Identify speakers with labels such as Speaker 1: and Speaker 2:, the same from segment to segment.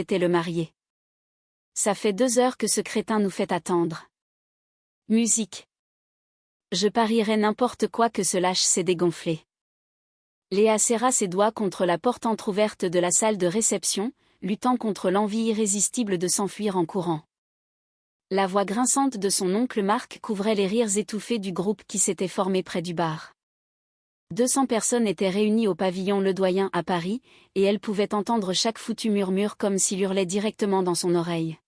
Speaker 1: était le marié. Ça fait 2 heures que ce crétin nous fait attendre. Musique. Je parierais n'importe quoi que ce lâche s'est dégonflé. Léa serra ses doigts contre la porte entr'ouverte de la salle de réception, luttant contre l'envie irrésistible de s'enfuir en courant. La voix grinçante de son oncle Marc couvrait les rires étouffés du groupe qui s'était formé près du bar. 200 personnes étaient réunies au pavillon Ledoyen à Paris, et elle pouvait entendre chaque foutu murmure comme s'il hurlait directement dans son oreille.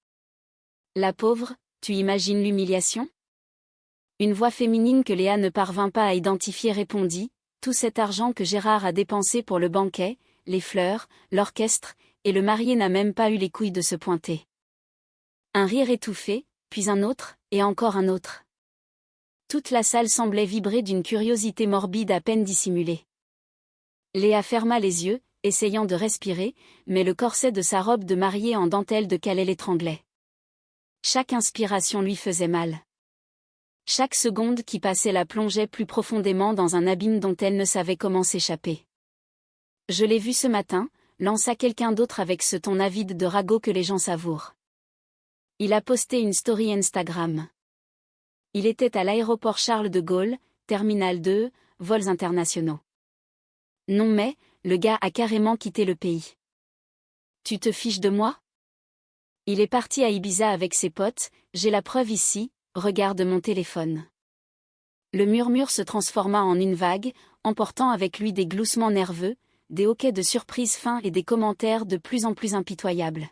Speaker 1: La pauvre, tu imagines l'humiliation ? Une voix féminine que Léa ne parvint pas à identifier répondit, tout cet argent que Gérard a dépensé pour le banquet, les fleurs, l'orchestre, et le marié n'a même pas eu les couilles de se pointer. Un rire étouffé, puis un autre, et encore un autre. Toute la salle semblait vibrer d'une curiosité morbide à peine dissimulée. Léa ferma les yeux, essayant de respirer, mais le corset de sa robe de mariée en dentelle de Calais l'étranglait. Chaque inspiration lui faisait mal. Chaque seconde qui passait la plongeait plus profondément dans un abîme dont elle ne savait comment s'échapper. Je l'ai vu ce matin, lança quelqu'un d'autre avec ce ton avide de ragot que les gens savourent. Il a posté une story Instagram. Il était à l'aéroport Charles de Gaulle, Terminal 2, vols internationaux. Non mais, le gars a carrément quitté le pays. Tu te fiches de moi ? Il est parti à Ibiza avec ses potes, j'ai la preuve ici, regarde mon téléphone. Le murmure se transforma en une vague, emportant avec lui des gloussements nerveux, des hoquets de surprise fins et des commentaires de plus en plus impitoyables.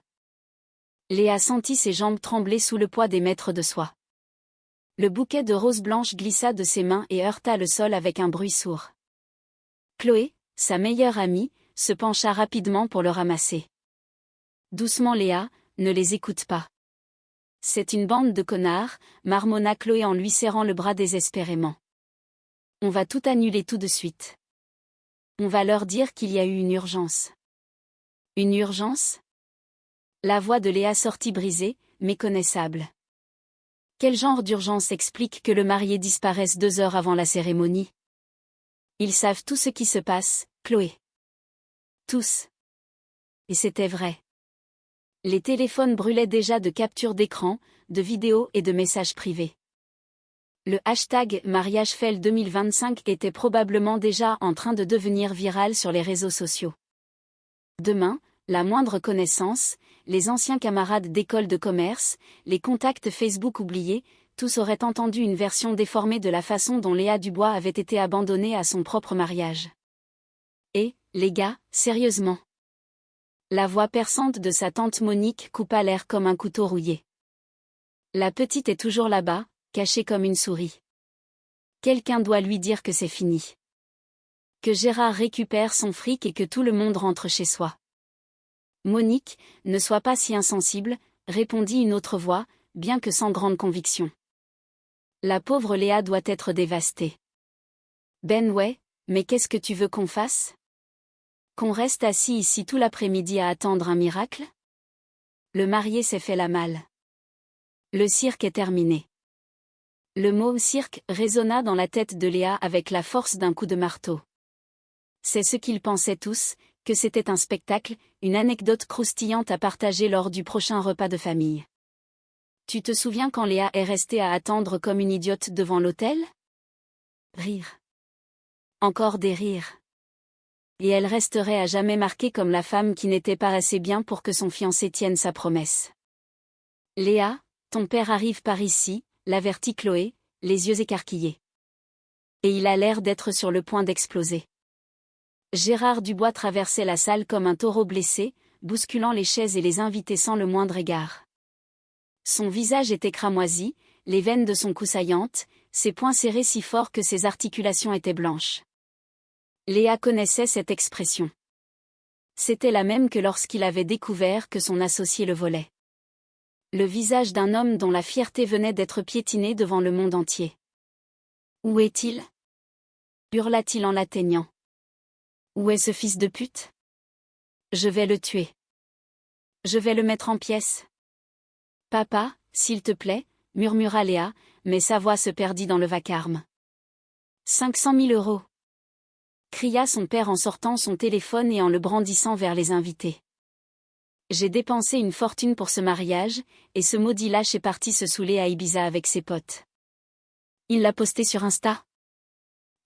Speaker 1: Léa sentit ses jambes trembler sous le poids des mètres de soie. Le bouquet de roses blanches glissa de ses mains et heurta le sol avec un bruit sourd. Chloé, sa meilleure amie, se pencha rapidement pour le ramasser. Doucement Léa, ne les écoute pas. C'est une bande de connards, marmonna Chloé en lui serrant le bras désespérément. On va tout annuler tout de suite. On va leur dire qu'il y a eu une urgence. Une urgence ? La voix de Léa sortit brisée, méconnaissable. Quel genre d'urgence explique que le marié disparaisse 2 heures avant la cérémonie ? Ils savent tout ce qui se passe, Chloé. Tous. Et c'était vrai. Les téléphones brûlaient déjà de captures d'écran, de vidéos et de messages privés. Le hashtag MariageFail 2025 était probablement déjà en train de devenir viral sur les réseaux sociaux. Demain, la moindre connaissance, les anciens camarades d'école de commerce, les contacts Facebook oubliés, tous auraient entendu une version déformée de la façon dont Léa Dubois avait été abandonnée à son propre mariage. Et, les gars, sérieusement. La voix perçante de sa tante Monique coupa l'air comme un couteau rouillé. La petite est toujours là-bas, cachée comme une souris. Quelqu'un doit lui dire que c'est fini. Que Gérard récupère son fric et que tout le monde rentre chez soi. Monique, ne sois pas si insensible, répondit une autre voix, bien que sans grande conviction. La pauvre Léa doit être dévastée. Ben ouais, mais qu'est-ce que tu veux qu'on fasse ? Qu'on reste assis ici tout l'après-midi à attendre un miracle ? Le marié s'est fait la malle. Le cirque est terminé. Le mot cirque résonna dans la tête de Léa avec la force d'un coup de marteau. C'est ce qu'ils pensaient tous, que c'était un spectacle, une anecdote croustillante à partager lors du prochain repas de famille. Tu te souviens quand Léa est restée à attendre comme une idiote devant l'hôtel ? Rire. Encore des rires. Et elle resterait à jamais marquée comme la femme qui n'était pas assez bien pour que son fiancé tienne sa promesse. Léa, ton père arrive par ici, l'avertit Chloé, les yeux écarquillés. Et il a l'air d'être sur le point d'exploser. Gérard Dubois traversait la salle comme un taureau blessé, bousculant les chaises et les invités sans le moindre égard. Son visage était cramoisi, les veines de son cou saillantes, ses poings serrés si fort que ses articulations étaient blanches. Léa connaissait cette expression. C'était la même que lorsqu'il avait découvert que son associé le volait. Le visage d'un homme dont la fierté venait d'être piétinée devant le monde entier. « Où est-il » hurla-t-il en l'atteignant. « Où est ce fils de pute ? Je vais le tuer. Je vais le mettre en pièces. »« Papa, s'il te plaît » murmura Léa, mais sa voix se perdit dans le vacarme. 500 000 €. Cria son père en sortant son téléphone et en le brandissant vers les invités. J'ai dépensé une fortune pour ce mariage, et ce maudit lâche est parti se saouler à Ibiza avec ses potes. Il l'a posté sur Insta.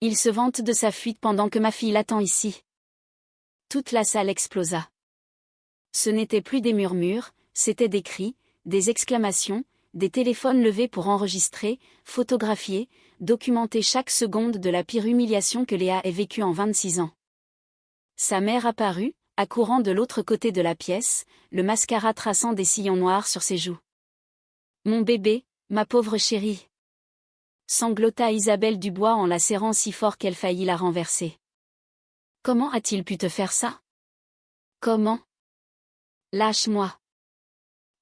Speaker 1: Il se vante de sa fuite pendant que ma fille l'attend ici. Toute la salle explosa. Ce n'était plus des murmures, c'étaient des cris, des exclamations, des téléphones levés pour enregistrer, photographier, documenter chaque seconde de la pire humiliation que Léa ait vécue en 26 ans. Sa mère apparut, accourant de l'autre côté de la pièce, le mascara traçant des sillons noirs sur ses joues. « Mon bébé, ma pauvre chérie !» sanglota Isabelle Dubois en la serrant si fort qu'elle faillit la renverser. « Comment a-t-il pu te faire ça? Comment? Lâche-moi !»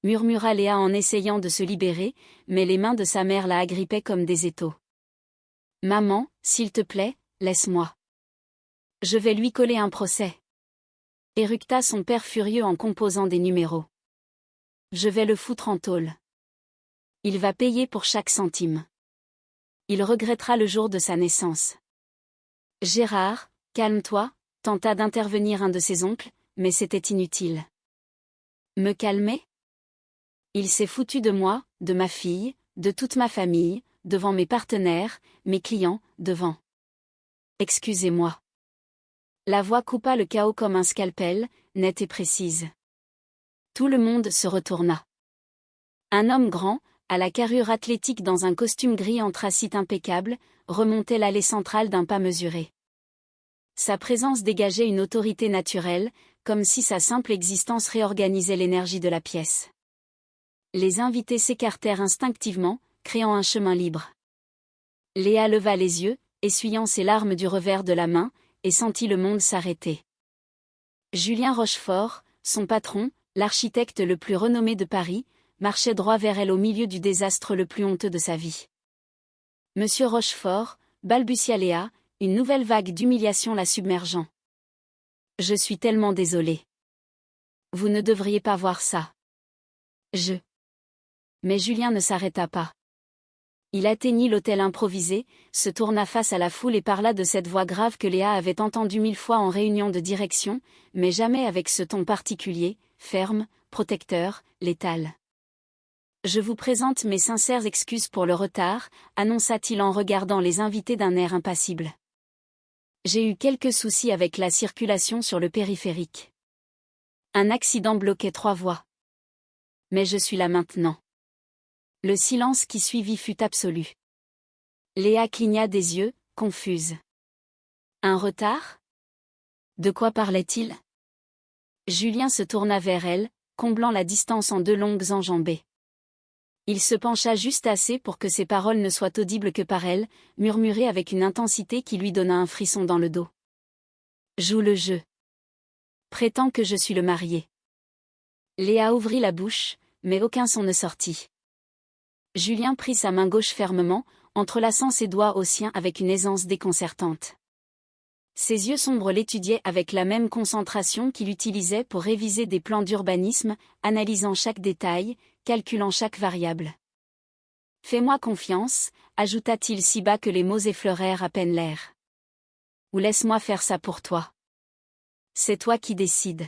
Speaker 1: murmura Léa en essayant de se libérer, mais les mains de sa mère la agrippaient comme des étaux. « Maman, s'il te plaît, laisse-moi. Je vais lui coller un procès. » éructa son père furieux en composant des numéros. « Je vais le foutre en tôle. Il va payer pour chaque centime. Il regrettera le jour de sa naissance. » Gérard, calme-toi, tenta d'intervenir un de ses oncles, mais c'était inutile. Me calmer? Il s'est foutu de moi, de ma fille, de toute ma famille, devant mes partenaires, mes clients, devant. Excusez-moi. La voix coupa le chaos comme un scalpel, nette et précise. Tout le monde se retourna. Un homme grand, à la carrure athlétique dans un costume gris anthracite impeccable, remontait l'allée centrale d'un pas mesuré. Sa présence dégageait une autorité naturelle, comme si sa simple existence réorganisait l'énergie de la pièce. Les invités s'écartèrent instinctivement, créant un chemin libre. Léa leva les yeux, essuyant ses larmes du revers de la main, et sentit le monde s'arrêter. Julien Rochefort, son patron, l'architecte le plus renommé de Paris, marchait droit vers elle au milieu du désastre le plus honteux de sa vie. « Monsieur Rochefort » balbutia Léa, une nouvelle vague d'humiliation la submergeant. « Je suis tellement désolée. Vous ne devriez pas voir ça. Mais Julien ne s'arrêta pas. Il atteignit l'hôtel improvisé, se tourna face à la foule et parla de cette voix grave que Léa avait entendue 1000 fois en réunion de direction, mais jamais avec ce ton particulier, ferme, protecteur, létal. « Je vous présente mes sincères excuses pour le retard, annonça-t-il en regardant les invités d'un air impassible. J'ai eu quelques soucis avec la circulation sur le périphérique. Un accident bloquait 3 voies. Mais je suis là maintenant. » Le silence qui suivit fut absolu. Léa cligna des yeux, confuse. Un retard? De quoi parlait-il? Julien se tourna vers elle, comblant la distance en 2 longues enjambées. Il se pencha juste assez pour que ses paroles ne soient audibles que par elle, murmurées avec une intensité qui lui donna un frisson dans le dos. Joue le jeu. Prétends que je suis le marié. Léa ouvrit la bouche, mais aucun son ne sortit. Julien prit sa main gauche fermement, entrelaçant ses doigts aux siens avec une aisance déconcertante. Ses yeux sombres l'étudiaient avec la même concentration qu'il utilisait pour réviser des plans d'urbanisme, analysant chaque détail, calculant chaque variable. « Fais-moi confiance », ajouta-t-il si bas que les mots effleurèrent à peine l'air. « Ou laisse-moi faire ça pour toi. C'est toi qui décides. »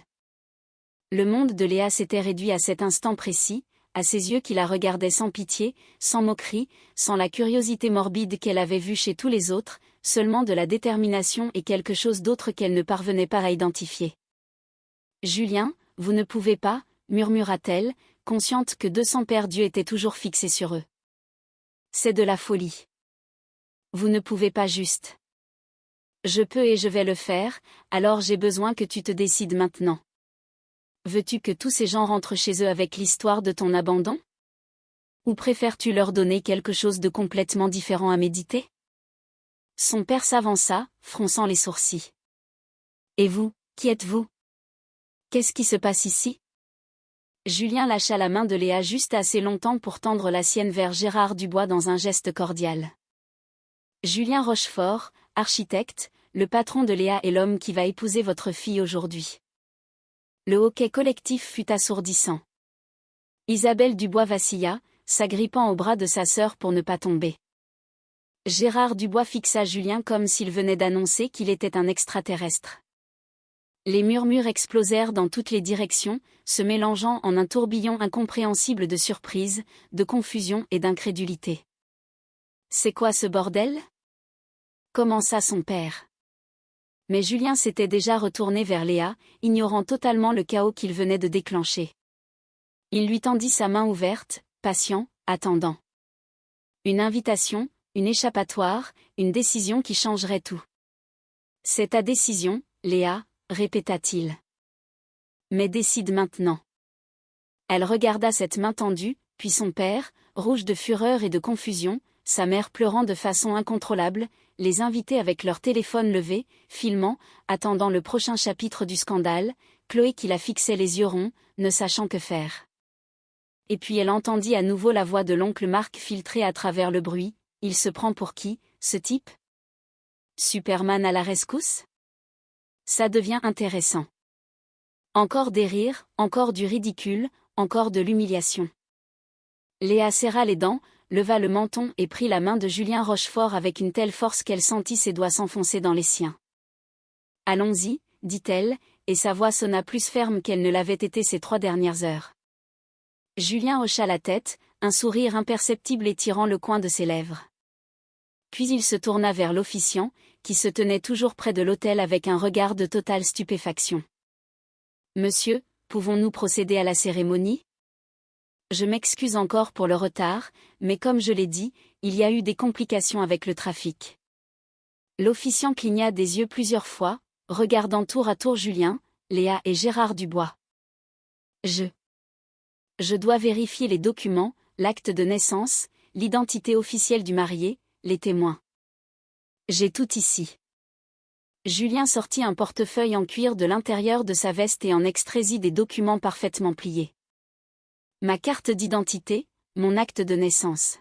Speaker 1: Le monde de Léa s'était réduit à cet instant précis, à ses yeux qui la regardaient sans pitié, sans moquerie, sans la curiosité morbide qu'elle avait vue chez tous les autres, seulement de la détermination et quelque chose d'autre qu'elle ne parvenait pas à identifier. « Julien, vous ne pouvez pas » murmura-t-elle, consciente que 200 perdus étaient toujours fixés sur eux. « C'est de la folie. Vous ne pouvez pas juste. »« Je peux et je vais le faire, alors j'ai besoin que tu te décides maintenant. » Veux-tu que tous ces gens rentrent chez eux avec l'histoire de ton abandon? Ou préfères-tu leur donner quelque chose de complètement différent à méditer? Son père s'avança, fronçant les sourcils. Et vous, qui êtes-vous? Qu'est-ce qui se passe ici? Julien lâcha la main de Léa juste assez longtemps pour tendre la sienne vers Gérard Dubois dans un geste cordial. Julien Rochefort, architecte, le patron de Léa est l'homme qui va épouser votre fille aujourd'hui. Le hoquet collectif fut assourdissant. Isabelle Dubois vacilla, s'agrippant au bras de sa sœur pour ne pas tomber. Gérard Dubois fixa Julien comme s'il venait d'annoncer qu'il était un extraterrestre. Les murmures explosèrent dans toutes les directions, se mélangeant en un tourbillon incompréhensible de surprise, de confusion et d'incrédulité. C'est quoi ce bordel? Commença son père. Mais Julien s'était déjà retourné vers Léa, ignorant totalement le chaos qu'il venait de déclencher. Il lui tendit sa main ouverte, patient, attendant. Une invitation, une échappatoire, une décision qui changerait tout. C'est ta décision, Léa, répéta-t-il. Mais décide maintenant. Elle regarda cette main tendue, puis son père, rouge de fureur et de confusion, sa mère pleurant de façon incontrôlable, les invités avec leur téléphone levé, filmant, attendant le prochain chapitre du scandale, Chloé qui la fixait les yeux ronds, ne sachant que faire. Et puis elle entendit à nouveau la voix de l'oncle Marc filtrer à travers le bruit. Il se prend pour qui, ce type? Superman à la rescousse? Ça devient intéressant. Encore des rires, encore du ridicule, encore de l'humiliation. Léa serra les dents, leva le menton et prit la main de Julien Rochefort avec une telle force qu'elle sentit ses doigts s'enfoncer dans les siens. Allons-y, dit-elle, et sa voix sonna plus ferme qu'elle ne l'avait été ces 3 dernières heures. Julien hocha la tête, un sourire imperceptible étirant le coin de ses lèvres. Puis il se tourna vers l'officiant, qui se tenait toujours près de l'autel avec un regard de totale stupéfaction. « Monsieur, pouvons-nous procéder à la cérémonie ? Je m'excuse encore pour le retard, mais comme je l'ai dit, il y a eu des complications avec le trafic. » L'officiant cligna des yeux plusieurs fois, regardant tour à tour Julien, Léa et Gérard Dubois. Je dois vérifier les documents, l'acte de naissance, l'identité officielle du marié, les témoins. J'ai tout ici. Julien sortit un portefeuille en cuir de l'intérieur de sa veste et en extraisit des documents parfaitement pliés. Ma carte d'identité, mon acte de naissance.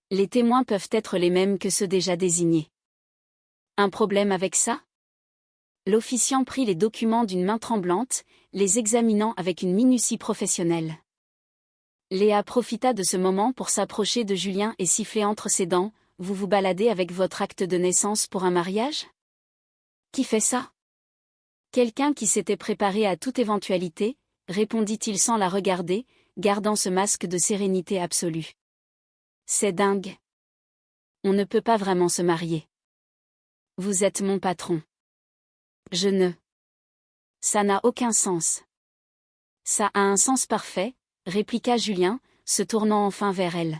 Speaker 1: Les témoins peuvent être les mêmes que ceux déjà désignés. Un problème avec ça? L'officiant prit les documents d'une main tremblante, les examinant avec une minutie professionnelle. Léa profita de ce moment pour s'approcher de Julien et siffler entre ses dents, « Vous vous baladez avec votre acte de naissance pour un mariage? Qui fait ça? » Quelqu'un qui s'était préparé à toute éventualité, répondit-il sans la regarder, gardant ce masque de sérénité absolue. C'est dingue. On ne peut pas vraiment se marier. Vous êtes mon patron. Ça n'a aucun sens. Ça a un sens parfait, répliqua Julien, se tournant enfin vers elle.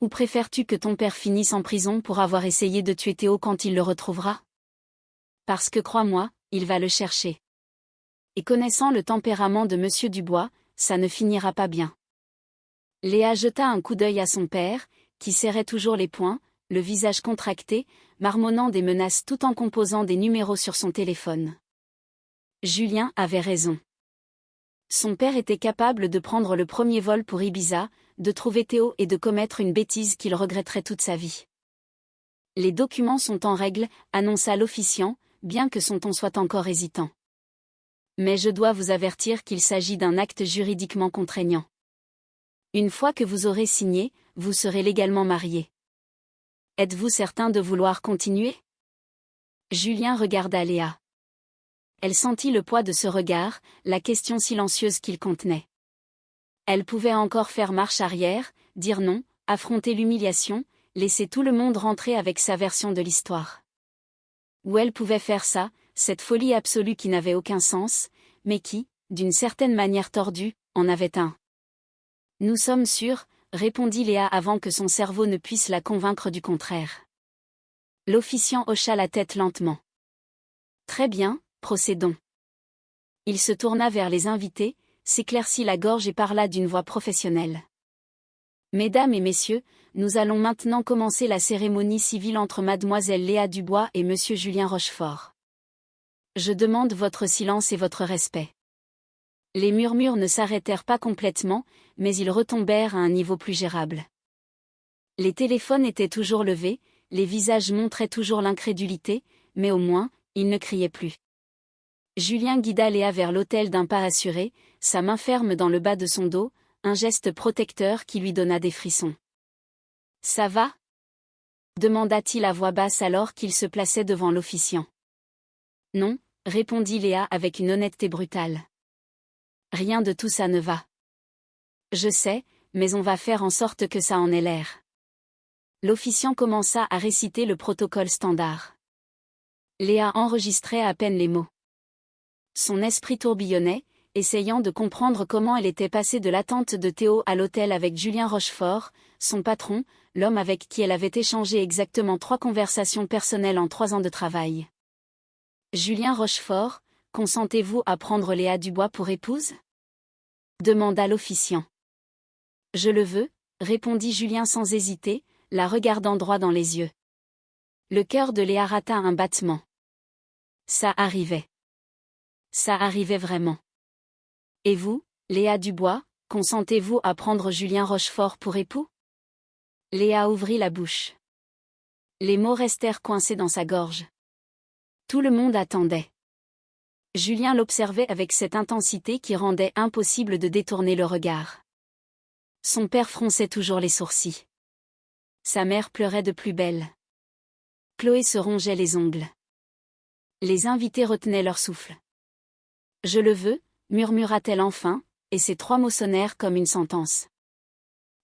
Speaker 1: Ou préfères-tu que ton père finisse en prison pour avoir essayé de tuer Théo quand il le retrouvera? Parce que crois-moi, il va le chercher. Et connaissant le tempérament de Monsieur Dubois, ça ne finira pas bien. Léa jeta un coup d'œil à son père, qui serrait toujours les poings, le visage contracté, marmonnant des menaces tout en composant des numéros sur son téléphone. Julien avait raison. Son père était capable de prendre le premier vol pour Ibiza, de trouver Théo et de commettre une bêtise qu'il regretterait toute sa vie. Les documents sont en règle, annonça l'officiant, bien que son ton soit encore hésitant. Mais je dois vous avertir qu'il s'agit d'un acte juridiquement contraignant. Une fois que vous aurez signé, vous serez légalement mariés. Êtes-vous certain de vouloir continuer? Julien regarda Léa. Elle sentit le poids de ce regard, la question silencieuse qu'il contenait. Elle pouvait encore faire marche arrière, dire non, affronter l'humiliation, laisser tout le monde rentrer avec sa version de l'histoire. Ou elle pouvait faire ça, cette folie absolue qui n'avait aucun sens, mais qui, d'une certaine manière tordue, en avait un. Nous sommes sûrs, répondit Léa avant que son cerveau ne puisse la convaincre du contraire. L'officiant hocha la tête lentement. Très bien, procédons. Il se tourna vers les invités, s'éclaircit la gorge et parla d'une voix professionnelle. Mesdames et messieurs, nous allons maintenant commencer la cérémonie civile entre mademoiselle Léa Dubois et monsieur Julien Rochefort. Je demande votre silence et votre respect. Les murmures ne s'arrêtèrent pas complètement, mais ils retombèrent à un niveau plus gérable. Les téléphones étaient toujours levés, les visages montraient toujours l'incrédulité, mais au moins, ils ne criaient plus. Julien guida Léa vers l'autel d'un pas assuré, sa main ferme dans le bas de son dos, un geste protecteur qui lui donna des frissons. « Ça va ?» demanda-t-il à voix basse alors qu'il se plaçait devant l'officiant. « Non, répondit Léa avec une honnêteté brutale. Rien de tout ça ne va. Je sais, mais on va faire en sorte que ça en ait l'air. L'officiant commença à réciter le protocole standard. Léa enregistrait à peine les mots. Son esprit tourbillonnait, essayant de comprendre comment elle était passée de l'attente de Théo à l'hôtel avec Julien Rochefort, son patron, l'homme avec qui elle avait échangé exactement 3 conversations personnelles en 3 ans de travail. Julien Rochefort, consentez-vous à prendre Léa Dubois pour épouse ? Demanda l'officiant. Je le veux, répondit Julien sans hésiter, la regardant droit dans les yeux. Le cœur de Léa rata un battement. Ça arrivait. Ça arrivait vraiment. Et vous, Léa Dubois, consentez-vous à prendre Julien Rochefort pour époux ? Léa ouvrit la bouche. Les mots restèrent coincés dans sa gorge. Tout le monde attendait. Julien l'observait avec cette intensité qui rendait impossible de détourner le regard. Son père fronçait toujours les sourcils. Sa mère pleurait de plus belle. Chloé se rongeait les ongles. Les invités retenaient leur souffle. Je le veux, murmura-t-elle enfin, et ces 3 mots sonnèrent comme une sentence.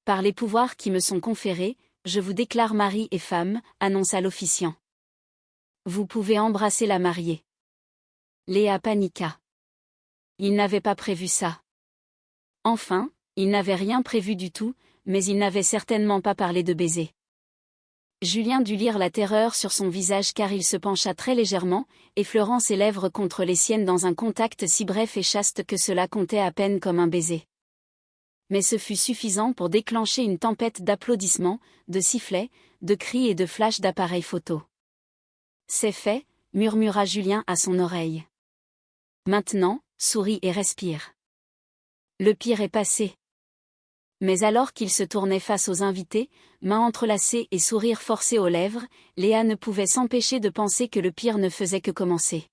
Speaker 1: Par les pouvoirs qui me sont conférés, je vous déclare mari et femme, annonça l'officiant. Vous pouvez embrasser la mariée. Léa paniqua. Il n'avait pas prévu ça. Enfin, il n'avait rien prévu du tout, mais il n'avait certainement pas parlé de baiser. Julien dut lire la terreur sur son visage car il se pencha très légèrement, effleurant ses lèvres contre les siennes dans un contact si bref et chaste que cela comptait à peine comme un baiser. Mais ce fut suffisant pour déclencher une tempête d'applaudissements, de sifflets, de cris et de flashs d'appareils photo. C'est fait, murmura Julien à son oreille. Maintenant, souris et respire. Le pire est passé. Mais alors qu'il se tournait face aux invités, mains entrelacées et sourire forcé aux lèvres, Léa ne pouvait s'empêcher de penser que le pire ne faisait que commencer.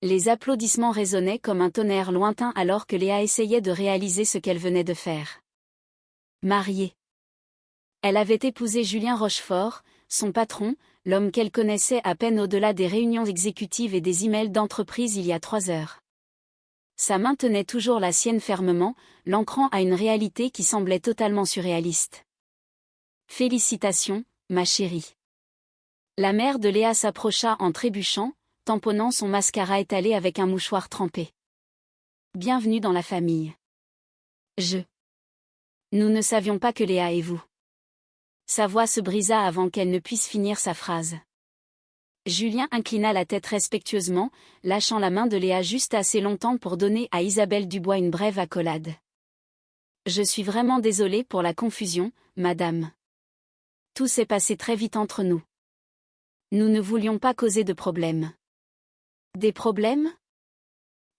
Speaker 1: Les applaudissements résonnaient comme un tonnerre lointain alors que Léa essayait de réaliser ce qu'elle venait de faire. Mariée. Elle avait épousé Julien Rochefort, son patron, l'homme qu'elle connaissait à peine au-delà des réunions exécutives et des emails d'entreprise il y a 3 heures. Sa main tenait toujours la sienne fermement, l'ancrant à une réalité qui semblait totalement surréaliste. Félicitations, ma chérie. La mère de Léa s'approcha en trébuchant, tamponnant son mascara étalé avec un mouchoir trempé. Bienvenue dans la famille. Nous ne savions pas que Léa et vous. Sa voix se brisa avant qu'elle ne puisse finir sa phrase. Julien inclina la tête respectueusement, lâchant la main de Léa juste assez longtemps pour donner à Isabelle Dubois une brève accolade. Je suis vraiment désolé pour la confusion, madame. Tout s'est passé très vite entre nous. Nous ne voulions pas causer de problèmes. Des problèmes ?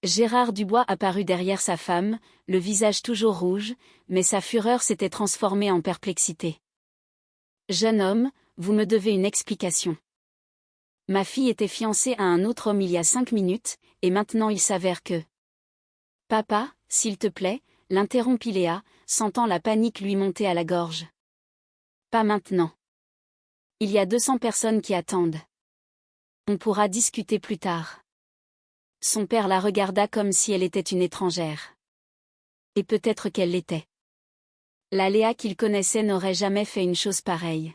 Speaker 1: Gérard Dubois apparut derrière sa femme, le visage toujours rouge, mais sa fureur s'était transformée en perplexité. Jeune homme, vous me devez une explication. Ma fille était fiancée à un autre homme il y a 5 minutes, et maintenant il s'avère que... Papa, s'il te plaît, l'interrompit Léa, sentant la panique lui monter à la gorge. Pas maintenant. Il y a 200 personnes qui attendent. On pourra discuter plus tard. Son père la regarda comme si elle était une étrangère. Et peut-être qu'elle l'était. La Léa qu'il connaissait n'aurait jamais fait une chose pareille.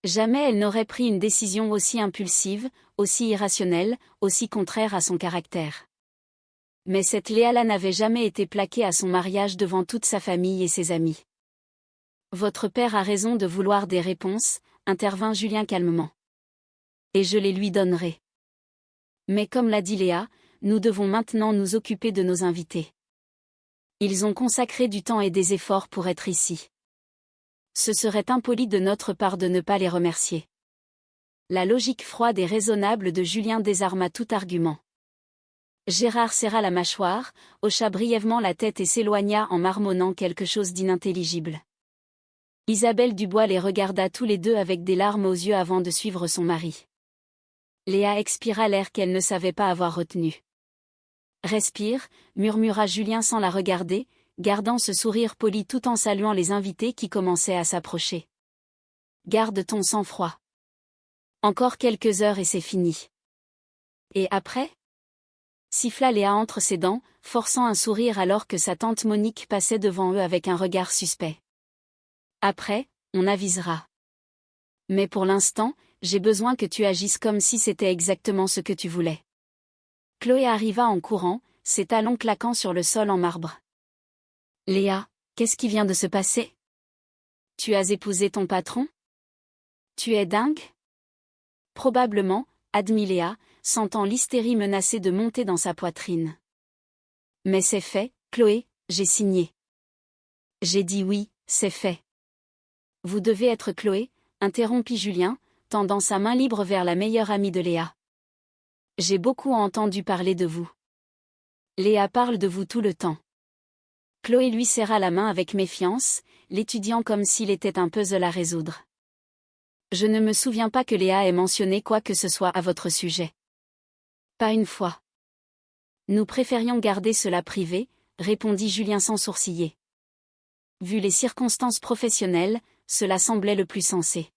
Speaker 1: Jamais elle n'aurait pris une décision aussi impulsive, aussi irrationnelle, aussi contraire à son caractère. Mais cette Léa-là n'avait jamais été plaquée à son mariage devant toute sa famille et ses amis. Votre père a raison de vouloir des réponses, intervint Julien calmement. Et je les lui donnerai. Mais comme l'a dit Léa, nous devons maintenant nous occuper de nos invités. Ils ont consacré du temps et des efforts pour être ici. Ce serait impoli de notre part de ne pas les remercier. La logique froide et raisonnable de Julien désarma tout argument. Gérard serra la mâchoire, hocha brièvement la tête et s'éloigna en marmonnant quelque chose d'inintelligible. Isabelle Dubois les regarda tous les deux avec des larmes aux yeux avant de suivre son mari. Léa expira l'air qu'elle ne savait pas avoir retenu. Respire, murmura Julien sans la regarder, gardant ce sourire poli tout en saluant les invités qui commençaient à s'approcher. Garde ton sang-froid. Encore quelques heures et c'est fini. Et après? Siffla Léa entre ses dents, forçant un sourire alors que sa tante Monique passait devant eux avec un regard suspect. Après, on avisera. Mais pour l'instant, j'ai besoin que tu agisses comme si c'était exactement ce que tu voulais. Chloé arriva en courant, ses talons claquant sur le sol en marbre. Léa, qu'est-ce qui vient de se passer? Tu as épousé ton patron? Tu es dingue? Probablement, admit Léa, sentant l'hystérie menacée de monter dans sa poitrine. Mais c'est fait, Chloé, j'ai signé. J'ai dit oui, c'est fait. Vous devez être Chloé, interrompit Julien, tendant sa main libre vers la meilleure amie de Léa. J'ai beaucoup entendu parler de vous. Léa parle de vous tout le temps. Chloé lui serra la main avec méfiance, l'étudiant comme s'il était un puzzle à résoudre. Je ne me souviens pas que Léa ait mentionné quoi que ce soit à votre sujet. Pas une fois. Nous préférions garder cela privé, répondit Julien sans sourciller. Vu les circonstances professionnelles, cela semblait le plus sensé.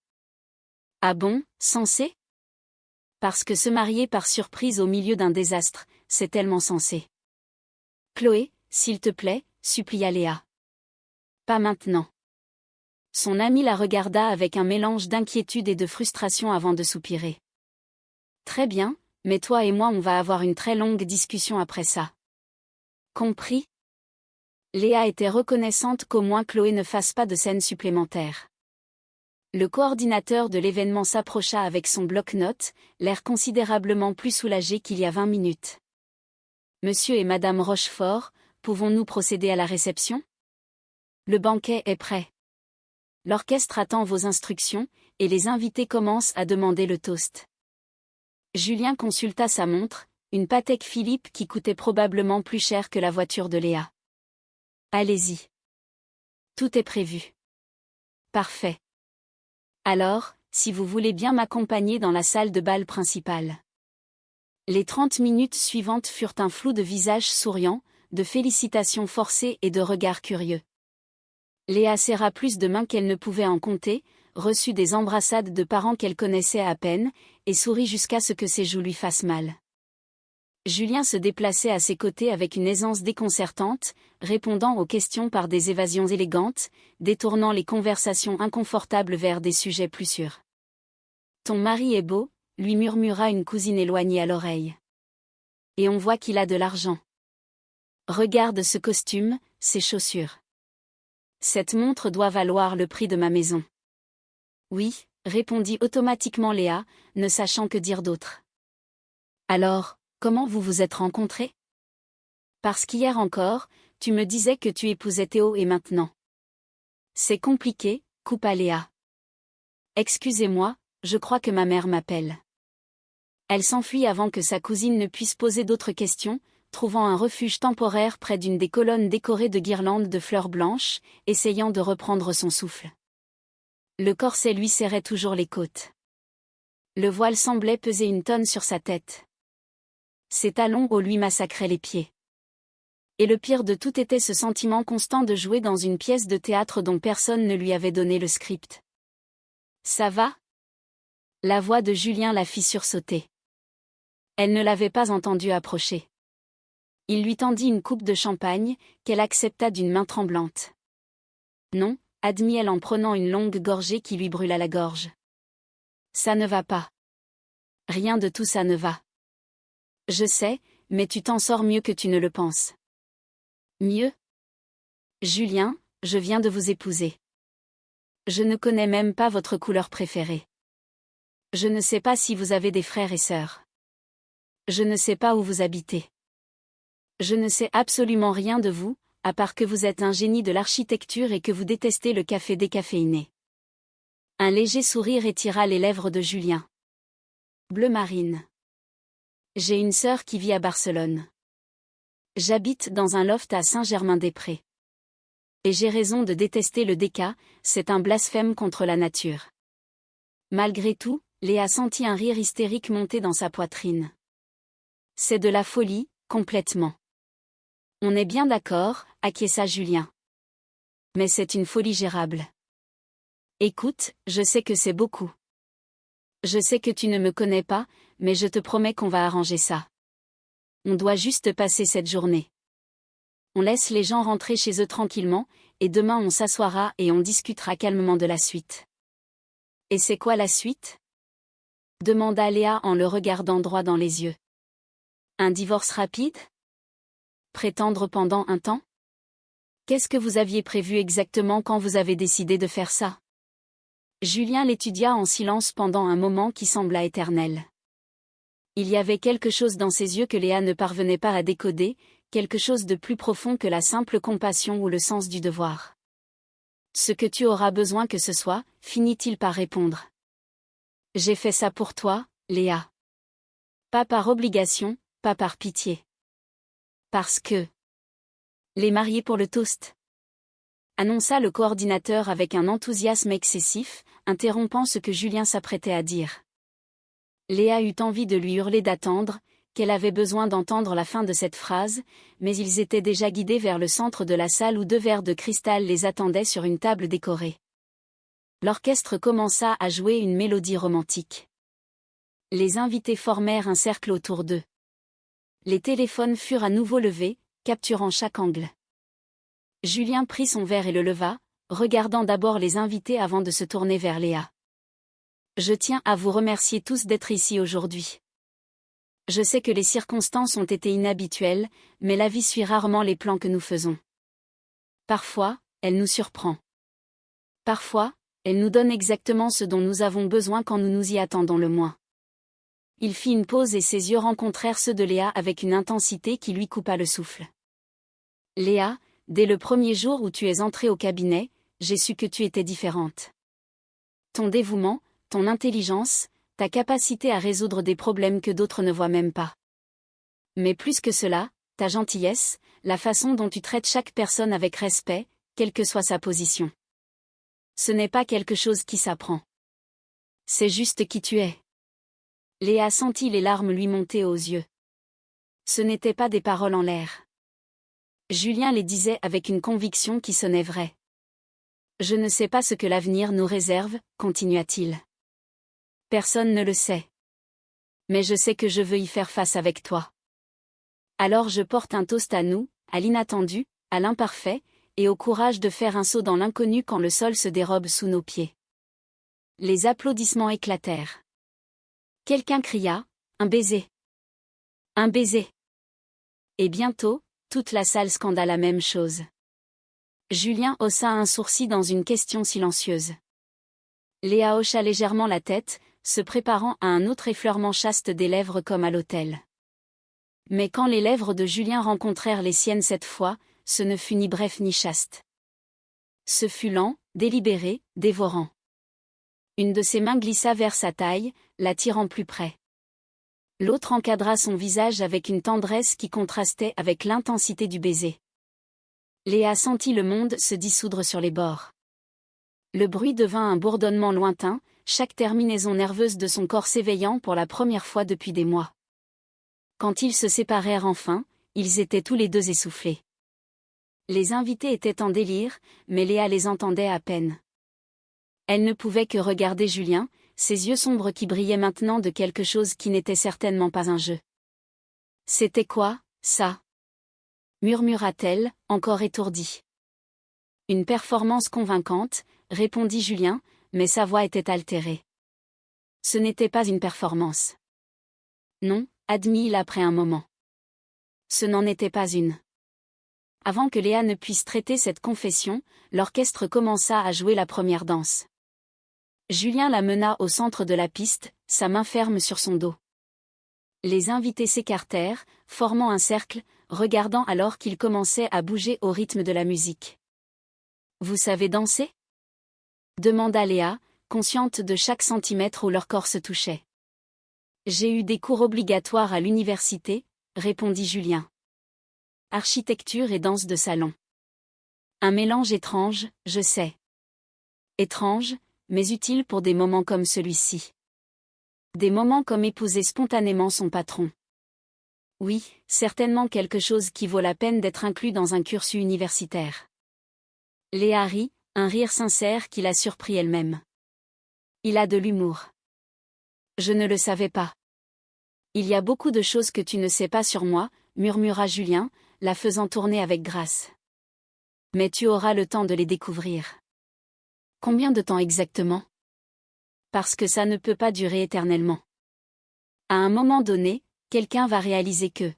Speaker 1: Ah bon, sensé? Parce que se marier par surprise au milieu d'un désastre, c'est tellement sensé. Chloé, s'il te plaît, supplia Léa. Pas maintenant. Son amie la regarda avec un mélange d'inquiétude et de frustration avant de soupirer. Très bien, mais toi et moi on va avoir une très longue discussion après ça. Compris? Léa était reconnaissante qu'au moins Chloé ne fasse pas de scène supplémentaire. Le coordinateur de l'événement s'approcha avec son bloc-notes, l'air considérablement plus soulagé qu'il y a 20 minutes. Monsieur et Madame Rochefort, pouvons-nous procéder à la réception? Le banquet est prêt. L'orchestre attend vos instructions, et les invités commencent à demander le toast. Julien consulta sa montre, une Patek Philippe qui coûtait probablement plus cher que la voiture de Léa. Allez-y. Tout est prévu. Parfait. Alors, si vous voulez bien m'accompagner dans la salle de bal principale. Les 30 minutes suivantes furent un flou de visages souriants, de félicitations forcées et de regards curieux. Léa serra plus de mains qu'elle ne pouvait en compter, reçut des embrassades de parents qu'elle connaissait à peine, et sourit jusqu'à ce que ses joues lui fassent mal. Julien se déplaçait à ses côtés avec une aisance déconcertante, répondant aux questions par des évasions élégantes, détournant les conversations inconfortables vers des sujets plus sûrs. « Ton mari est beau », lui murmura une cousine éloignée à l'oreille. « Et on voit qu'il a de l'argent. Regarde ce costume, ces chaussures. Cette montre doit valoir le prix de ma maison. » Oui, répondit automatiquement Léa, ne sachant que dire d'autre. Alors, comment vous vous êtes rencontrés? Parce qu'hier encore, tu me disais que tu épousais Théo et maintenant. C'est compliqué, coupa Léa. Excusez-moi, je crois que ma mère m'appelle. Elle s'enfuit avant que sa cousine ne puisse poser d'autres questions, trouvant un refuge temporaire près d'une des colonnes décorées de guirlandes de fleurs blanches, essayant de reprendre son souffle. Le corset lui serrait toujours les côtes. Le voile semblait peser une tonne sur sa tête. Ses talons hauts lui massacraient les pieds. Et le pire de tout était ce sentiment constant de jouer dans une pièce de théâtre dont personne ne lui avait donné le script. « Ça va ?» La voix de Julien la fit sursauter. Elle ne l'avait pas entendu approcher. Il lui tendit une coupe de champagne, qu'elle accepta d'une main tremblante. « Non », admit-elle en prenant une longue gorgée qui lui brûla la gorge. « Ça ne va pas. Rien de tout ça ne va. Je sais, mais tu t'en sors mieux que tu ne le penses. » Mieux? Julien, je viens de vous épouser. Je ne connais même pas votre couleur préférée. Je ne sais pas si vous avez des frères et sœurs. Je ne sais pas où vous habitez. Je ne sais absolument rien de vous, à part que vous êtes un génie de l'architecture et que vous détestez le café décaféiné. Un léger sourire étira les lèvres de Julien. Bleu marine. J'ai une sœur qui vit à Barcelone. J'habite dans un loft à Saint-Germain-des-Prés. Et j'ai raison de détester le déca, c'est un blasphème contre la nature. Malgré tout, Léa sentit un rire hystérique monter dans sa poitrine. C'est de la folie, complètement. On est bien d'accord, acquiesça Julien. Mais c'est une folie gérable. Écoute, je sais que c'est beaucoup. Je sais que tu ne me connais pas, mais je te promets qu'on va arranger ça. On doit juste passer cette journée. On laisse les gens rentrer chez eux tranquillement, et demain on s'assoira et on discutera calmement de la suite. Et c'est quoi la suite? Demanda Léa en le regardant droit dans les yeux. Un divorce rapide? Prétendre pendant un temps? Qu'est-ce que vous aviez prévu exactement quand vous avez décidé de faire ça? Julien l'étudia en silence pendant un moment qui sembla éternel. Il y avait quelque chose dans ses yeux que Léa ne parvenait pas à décoder, quelque chose de plus profond que la simple compassion ou le sens du devoir. Ce que tu auras besoin que ce soit, finit-il par répondre. J'ai fait ça pour toi, Léa. Pas par obligation, pas par pitié. Parce que... Les mariés pour le toast, annonça le coordinateur avec un enthousiasme excessif, interrompant ce que Julien s'apprêtait à dire. Léa eut envie de lui hurler d'attendre, qu'elle avait besoin d'entendre la fin de cette phrase, mais ils étaient déjà guidés vers le centre de la salle où 2 verres de cristal les attendaient sur une table décorée. L'orchestre commença à jouer une mélodie romantique. Les invités formèrent un cercle autour d'eux. Les téléphones furent à nouveau levés, capturant chaque angle. Julien prit son verre et le leva, regardant d'abord les invités avant de se tourner vers Léa. Je tiens à vous remercier tous d'être ici aujourd'hui. Je sais que les circonstances ont été inhabituelles, mais la vie suit rarement les plans que nous faisons. Parfois, elle nous surprend. Parfois, elle nous donne exactement ce dont nous avons besoin quand nous nous y attendons le moins. Il fit une pause et ses yeux rencontrèrent ceux de Léa avec une intensité qui lui coupa le souffle. Léa, dès le premier jour où tu es entrée au cabinet, j'ai su que tu étais différente. Ton dévouement, ton intelligence, ta capacité à résoudre des problèmes que d'autres ne voient même pas. Mais plus que cela, ta gentillesse, la façon dont tu traites chaque personne avec respect, quelle que soit sa position. Ce n'est pas quelque chose qui s'apprend. C'est juste qui tu es. Léa sentit les larmes lui monter aux yeux. Ce n'étaient pas des paroles en l'air. Julien les disait avec une conviction qui sonnait vraie. Je ne sais pas ce que l'avenir nous réserve, continua-t-il. Personne ne le sait. Mais je sais que je veux y faire face avec toi. Alors je porte un toast à nous, à l'inattendu, à l'imparfait, et au courage de faire un saut dans l'inconnu quand le sol se dérobe sous nos pieds. Les applaudissements éclatèrent. Quelqu'un cria, un baiser. Un baiser. Et bientôt, toute la salle scanda la même chose. Julien haussa un sourcil dans une question silencieuse. Léa hocha légèrement la tête, se préparant à un autre effleurement chaste des lèvres comme à l'autel. Mais quand les lèvres de Julien rencontrèrent les siennes cette fois, ce ne fut ni bref ni chaste. Ce fut lent, délibéré, dévorant. Une de ses mains glissa vers sa taille, l'attirant plus près. L'autre encadra son visage avec une tendresse qui contrastait avec l'intensité du baiser. Léa sentit le monde se dissoudre sur les bords. Le bruit devint un bourdonnement lointain, chaque terminaison nerveuse de son corps s'éveillant pour la première fois depuis des mois. Quand ils se séparèrent enfin, ils étaient tous les deux essoufflés. Les invités étaient en délire, mais Léa les entendait à peine. Elle ne pouvait que regarder Julien, ses yeux sombres qui brillaient maintenant de quelque chose qui n'était certainement pas un jeu. « C'était quoi, ça ?» murmura-t-elle, encore étourdie. « Une performance convaincante », répondit Julien, mais sa voix était altérée. « Ce n'était pas une performance. »« Non », admit-il après un moment. « Ce n'en était pas une. » Avant que Léa ne puisse traiter cette confession, l'orchestre commença à jouer la première danse. Julien la mena au centre de la piste, sa main ferme sur son dos. Les invités s'écartèrent, formant un cercle, regardant alors qu'ils commençaient à bouger au rythme de la musique. « Vous savez danser ?» demanda Léa, consciente de chaque centimètre où leur corps se touchait. « J'ai eu des cours obligatoires à l'université, » répondit Julien. « Architecture et danse de salon. Un mélange étrange, je sais. Étrange, mais utile pour des moments comme celui-ci. Des moments comme épouser spontanément son patron. Oui, certainement quelque chose qui vaut la peine d'être inclus dans un cursus universitaire. » Léa rit, un rire sincère qui la surprit elle-même. Il a de l'humour. Je ne le savais pas. Il y a beaucoup de choses que tu ne sais pas sur moi, murmura Julien, la faisant tourner avec grâce. Mais tu auras le temps de les découvrir. Combien de temps exactement? Parce que ça ne peut pas durer éternellement. À un moment donné, quelqu'un va réaliser que...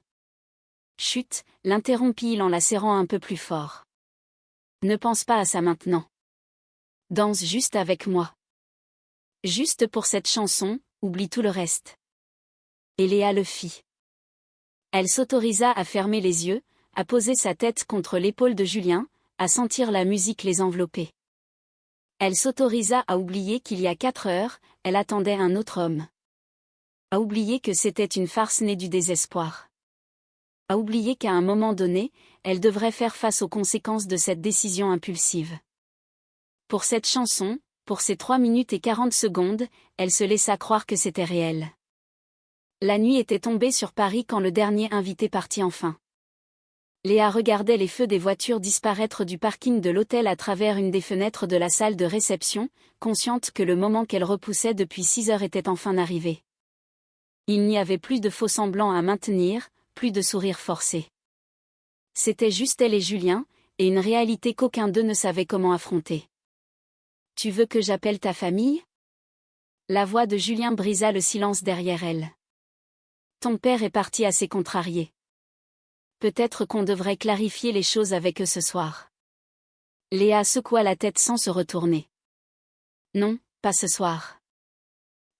Speaker 1: Chut, l'interrompit-il en la serrant un peu plus fort. Ne pense pas à ça maintenant. Danse juste avec moi. Juste pour cette chanson, oublie tout le reste. Et Léa le fit. Elle s'autorisa à fermer les yeux, à poser sa tête contre l'épaule de Julien, à sentir la musique les envelopper. Elle s'autorisa à oublier qu'il y a 4 heures, elle attendait un autre homme. À oublier que c'était une farce née du désespoir. À oublier qu'à un moment donné, elle devrait faire face aux conséquences de cette décision impulsive. Pour cette chanson, pour ces 3 minutes et 40 secondes, elle se laissa croire que c'était réel. La nuit était tombée sur Paris quand le dernier invité partit enfin. Léa regardait les feux des voitures disparaître du parking de l'hôtel à travers une des fenêtres de la salle de réception, consciente que le moment qu'elle repoussait depuis 6 heures était enfin arrivé. Il n'y avait plus de faux-semblants à maintenir, plus de sourires forcés. C'était juste elle et Julien, et une réalité qu'aucun d'eux ne savait comment affronter. « Tu veux que j'appelle ta famille ?» La voix de Julien brisa le silence derrière elle. « Ton père est parti assez contrarié. Peut-être qu'on devrait clarifier les choses avec eux ce soir. » Léa secoua la tête sans se retourner. « Non, pas ce soir.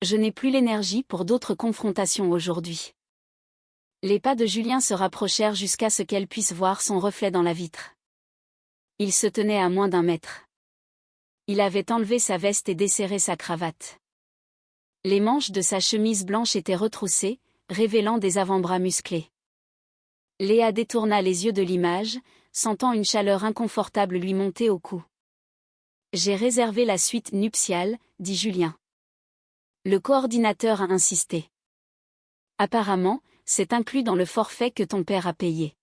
Speaker 1: Je n'ai plus l'énergie pour d'autres confrontations aujourd'hui. » Les pas de Julien se rapprochèrent jusqu'à ce qu'elle puisse voir son reflet dans la vitre. Il se tenait à moins d'1 mètre. Il avait enlevé sa veste et desserré sa cravate. Les manches de sa chemise blanche étaient retroussées, révélant des avant-bras musclés. Léa détourna les yeux de l'image, sentant une chaleur inconfortable lui monter au cou. « J'ai réservé la suite nuptiale, » dit Julien. Le coordinateur a insisté. « Apparemment, c'est inclus dans le forfait que ton père a payé. »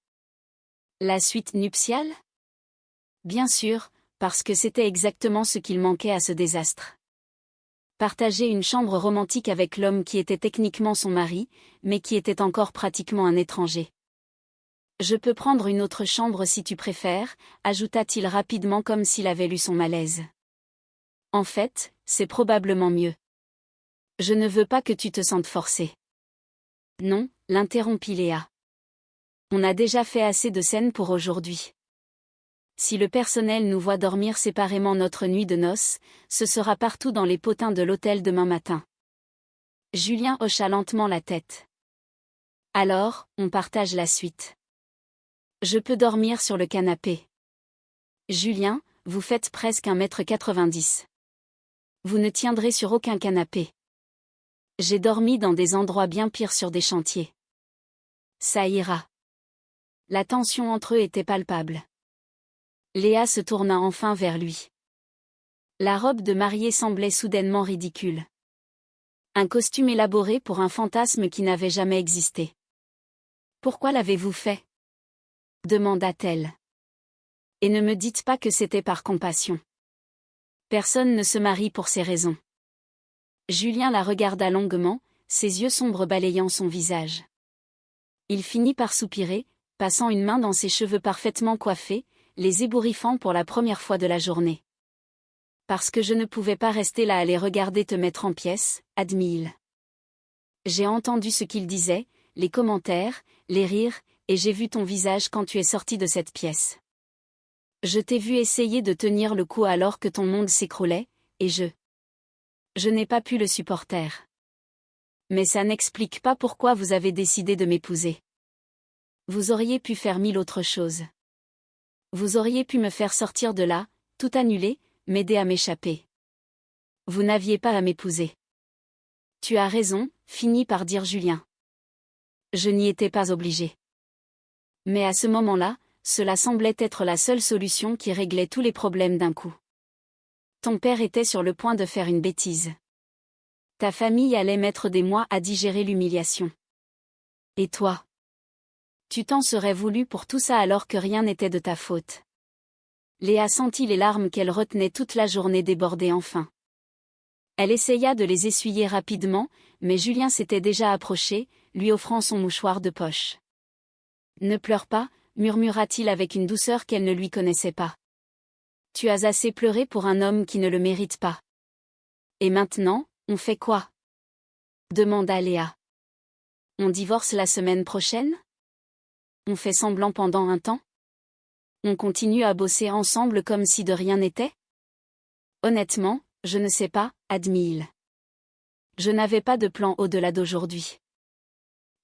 Speaker 1: La suite nuptiale? Bien sûr, parce que c'était exactement ce qu'il manquait à ce désastre. Partager une chambre romantique avec l'homme qui était techniquement son mari, mais qui était encore pratiquement un étranger. « Je peux prendre une autre chambre si tu préfères, » ajouta-t-il rapidement comme s'il avait lu son malaise. « En fait, c'est probablement mieux. Je ne veux pas que tu te sentes forcé. » « Non, » l'interrompit Léa. « On a déjà fait assez de scènes pour aujourd'hui. Si le personnel nous voit dormir séparément notre nuit de noces, ce sera partout dans les potins de l'hôtel demain matin. » Julien hocha lentement la tête. « Alors, on partage la suite. Je peux dormir sur le canapé. » Julien, vous faites presque 1,90 m. Vous ne tiendrez sur aucun canapé. J'ai dormi dans des endroits bien pires sur des chantiers. Ça ira. La tension entre eux était palpable. Léa se tourna enfin vers lui. La robe de mariée semblait soudainement ridicule. Un costume élaboré pour un fantasme qui n'avait jamais existé. « Pourquoi l'avez-vous fait ?» demanda-t-elle. « Et ne me dites pas que c'était par compassion. Personne ne se marie pour ces raisons. » Julien la regarda longuement, ses yeux sombres balayant son visage. Il finit par soupirer, passant une main dans ses cheveux parfaitement coiffés, les ébouriffant pour la première fois de la journée. « Parce que je ne pouvais pas rester là à les regarder te mettre en pièces, » admit-il. « J'ai entendu ce qu'il disait, les commentaires, les rires, et j'ai vu ton visage quand tu es sorti de cette pièce. Je t'ai vu essayer de tenir le coup alors que ton monde s'écroulait, et je n'ai pas pu le supporter. Mais ça n'explique pas pourquoi vous avez décidé de m'épouser. Vous auriez pu faire 1000 autres choses. Vous auriez pu me faire sortir de là, tout annuler, m'aider à m'échapper. Vous n'aviez pas à m'épouser. » « Tu as raison, » finit par dire Julien. « Je n'y étais pas obligé. Mais à ce moment-là, cela semblait être la seule solution qui réglait tous les problèmes d'un coup. Ton père était sur le point de faire une bêtise. Ta famille allait mettre des mois à digérer l'humiliation. Et toi? Tu t'en serais voulu pour tout ça alors que rien n'était de ta faute. » Léa sentit les larmes qu'elle retenait toute la journée déborder enfin. Elle essaya de les essuyer rapidement, mais Julien s'était déjà approché, lui offrant son mouchoir de poche. « Ne pleure pas », murmura-t-il avec une douceur qu'elle ne lui connaissait pas. « Tu as assez pleuré pour un homme qui ne le mérite pas. »« Et maintenant, on fait quoi ?» demanda Léa. « On divorce la semaine prochaine ? On fait semblant pendant un temps ? On continue à bosser ensemble comme si de rien n'était ? Honnêtement, je ne sais pas, admit-il. Je n'avais pas de plan au-delà d'aujourd'hui.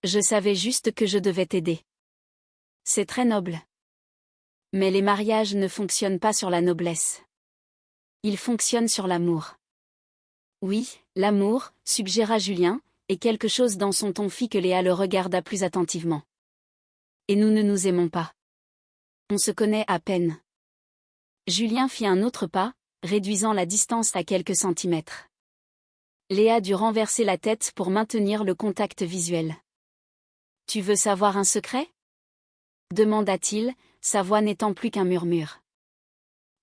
Speaker 1: Je savais juste que je devais t'aider. C'est très noble. Mais les mariages ne fonctionnent pas sur la noblesse. Ils fonctionnent sur l'amour. Oui, l'amour, suggéra Julien, et quelque chose dans son ton fit que Léa le regarda plus attentivement. Et nous ne nous aimons pas. On se connaît à peine. Julien fit un autre pas, réduisant la distance à quelques centimètres. Léa dut renverser la tête pour maintenir le contact visuel. « Tu veux savoir un secret ?» demanda-t-il, sa voix n'étant plus qu'un murmure.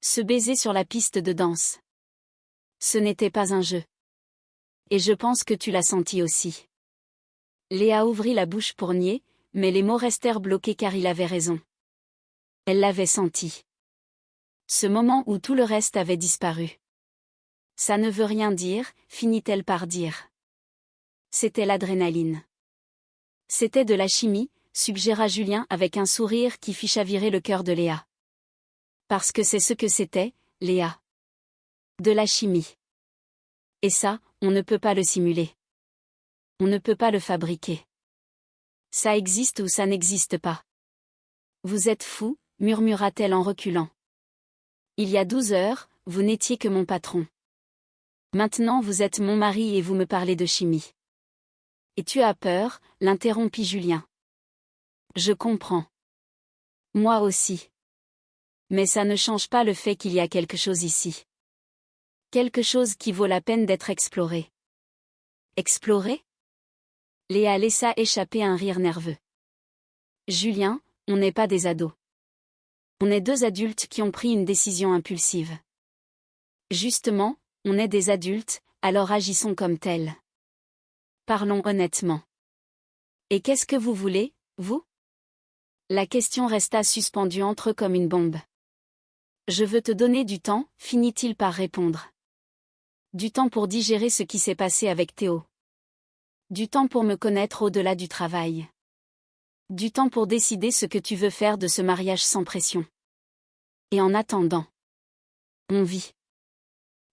Speaker 1: Ce baiser sur la piste de danse. Ce n'était pas un jeu. Et je pense que tu l'as senti aussi. Léa ouvrit la bouche pour nier, mais les mots restèrent bloqués car il avait raison. Elle l'avait senti. Ce moment où tout le reste avait disparu. Ça ne veut rien dire, finit-elle par dire. C'était l'adrénaline. C'était de la chimie, suggéra Julien avec un sourire qui fit chavirer le cœur de Léa. Parce que c'est ce que c'était, Léa. De la chimie. Et ça, on ne peut pas le simuler. On ne peut pas le fabriquer. Ça existe ou ça n'existe pas. Vous êtes fou, murmura-t-elle en reculant. Il y a 12 heures, vous n'étiez que mon patron. Maintenant vous êtes mon mari et vous me parlez de chimie. Et tu as peur, l'interrompit Julien. Je comprends. Moi aussi. Mais ça ne change pas le fait qu'il y a quelque chose ici. Quelque chose qui vaut la peine d'être exploré. Exploré ? Léa laissa échapper un rire nerveux. Julien, on n'est pas des ados. On est deux adultes qui ont pris une décision impulsive. Justement, on est des adultes, alors agissons comme tels. Parlons honnêtement. Et qu'est-ce que vous voulez, vous ? La question resta suspendue entre eux comme une bombe. Je veux te donner du temps, finit-il par répondre. Du temps pour digérer ce qui s'est passé avec Théo. Du temps pour me connaître au-delà du travail. Du temps pour décider ce que tu veux faire de ce mariage sans pression. Et en attendant, on vit.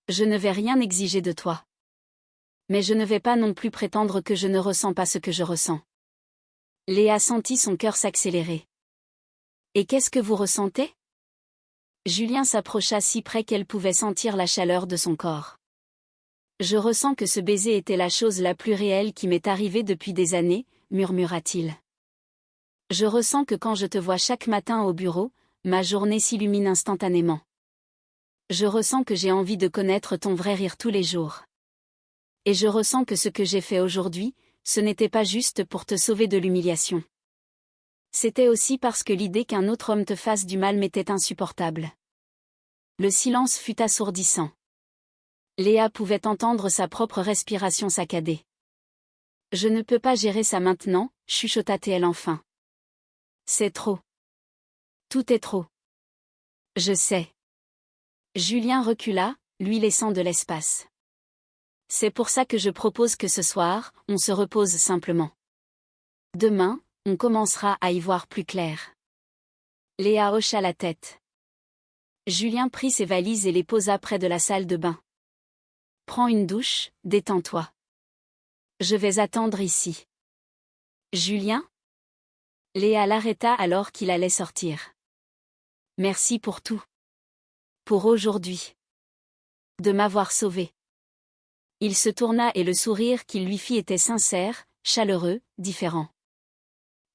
Speaker 1: Je ne vais rien exiger de toi. Mais je ne vais pas non plus prétendre que je ne ressens pas ce que je ressens. Léa sentit son cœur s'accélérer. Et qu'est-ce que vous ressentez ? Julien s'approcha si près qu'elle pouvait sentir la chaleur de son corps. Je ressens que ce baiser était la chose la plus réelle qui m'est arrivée depuis des années, murmura-t-il. Je ressens que quand je te vois chaque matin au bureau, ma journée s'illumine instantanément. Je ressens que j'ai envie de connaître ton vrai rire tous les jours. Et je ressens que ce que j'ai fait aujourd'hui, ce n'était pas juste pour te sauver de l'humiliation. C'était aussi parce que l'idée qu'un autre homme te fasse du mal m'était insupportable. Le silence fut assourdissant. Léa pouvait entendre sa propre respiration saccadée. Je ne peux pas gérer ça maintenant, chuchota-t-elle enfin. C'est trop. Tout est trop. Je sais. Julien recula, lui laissant de l'espace. C'est pour ça que je propose que ce soir, on se repose simplement. Demain, on commencera à y voir plus clair. Léa hocha la tête. Julien prit ses valises et les posa près de la salle de bain. Prends une douche, détends-toi. Je vais attendre ici. Julien ? Léa l'arrêta alors qu'il allait sortir. Merci pour tout. Pour aujourd'hui. De m'avoir sauvé. Il se tourna et le sourire qu'il lui fit était sincère, chaleureux, différent.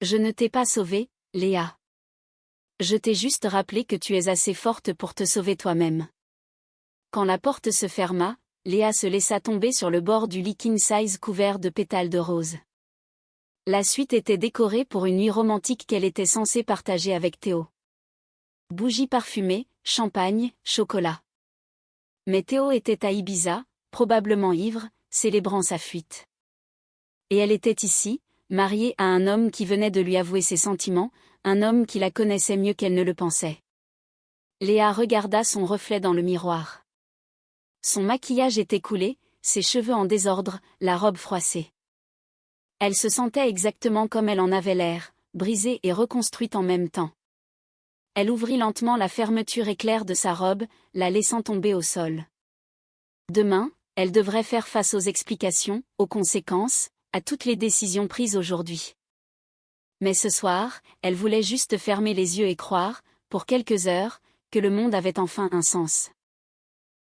Speaker 1: Je ne t'ai pas sauvée, Léa. Je t'ai juste rappelé que tu es assez forte pour te sauver toi-même. Quand la porte se ferma, Léa se laissa tomber sur le bord du lit king size couvert de pétales de rose. La suite était décorée pour une nuit romantique qu'elle était censée partager avec Théo. Bougies parfumées, champagne, chocolat. Mais Théo était à Ibiza, probablement ivre, célébrant sa fuite. Et elle était ici, mariée à un homme qui venait de lui avouer ses sentiments, un homme qui la connaissait mieux qu'elle ne le pensait. Léa regarda son reflet dans le miroir. Son maquillage était coulé, ses cheveux en désordre, la robe froissée. Elle se sentait exactement comme elle en avait l'air, brisée et reconstruite en même temps. Elle ouvrit lentement la fermeture éclair de sa robe, la laissant tomber au sol. Demain, elle devrait faire face aux explications, aux conséquences, à toutes les décisions prises aujourd'hui. Mais ce soir, elle voulait juste fermer les yeux et croire, pour quelques heures, que le monde avait enfin un sens.